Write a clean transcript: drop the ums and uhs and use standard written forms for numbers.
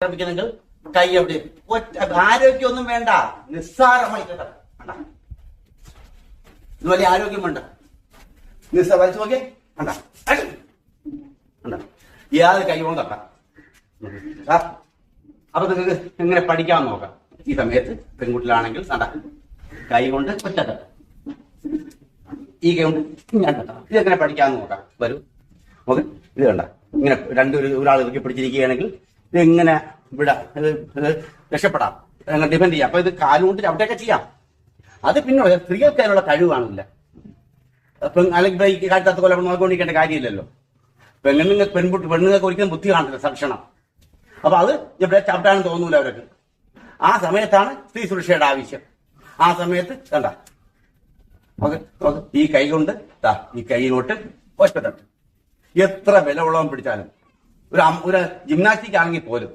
ആരംഭിക്കുന്നെങ്കിൽ കൈ എവിടെ ആരോഗ്യമൊന്നും വേണ്ട, നിസ്സാരമായി ഇത് വലിയ ആരോഗ്യം വേണ്ട. വലിച്ചു നോക്കിയേ കണ്ട ഏത് കൈ കൊണ്ട് തട്ടാം. അപ്പൊ നിങ്ങൾക്ക് എങ്ങനെ പഠിക്കാൻ നോക്കാം. ഈ സമയത്ത് പെൺകുട്ടികളാണെങ്കിൽ കണ്ട കൈ കൊണ്ട് ഒറ്റ തട്ട, ഈ കൈ കൊണ്ട് ഞാൻ തട്ടാം. ഇതെങ്ങനെ പഠിക്കാന്ന് നോക്കാം. വരൂ ഓക്കെ. ഇത് കണ്ട ഇങ്ങനെ ഒരാൾ ഇറക്കി പിടിച്ചിരിക്കുകയാണെങ്കിൽ ഇതെങ്ങനെ വിടാം, ഇത് രക്ഷപ്പെടാം, അങ്ങനെ ഡിഫെൻഡ് ചെയ്യാം. അപ്പൊ ഇത് കാലുകൊണ്ട് അവിടെയൊക്കെ ചെയ്യാം. അത് പിന്നെ സ്ത്രീകൾക്ക് അതിനുള്ള കഴിവാണില്ല. അല്ലെങ്കിൽ ഈ കാലത്ത് കൊല്ലം നോക്കിക്കൊണ്ടിരിക്കേണ്ട കാര്യമില്ലല്ലോ. പെണ്ണുങ്ങൾക്ക് ഒരിക്കലും ബുദ്ധി കാണില്ല, തൽക്ഷണം. അപ്പൊ അത് ഇവിടെ ചവിട്ടാനും തോന്നൂല അവർക്ക്. ആ സമയത്താണ് സ്ത്രീ സുരക്ഷയുടെ ആവശ്യം. ആ സമയത്ത് കണ്ട ഓക്കെ ഓക്കെ. ഈ കൈ കൊണ്ട് ഈ കൈയിലോട്ട് ഒറ്റ തട്ട്. എത്ര ബലമുള്ളവൻ പിടിച്ചാലും ഒരു ജിംനാസ്റ്റിക് ആണെങ്കിൽ പോലും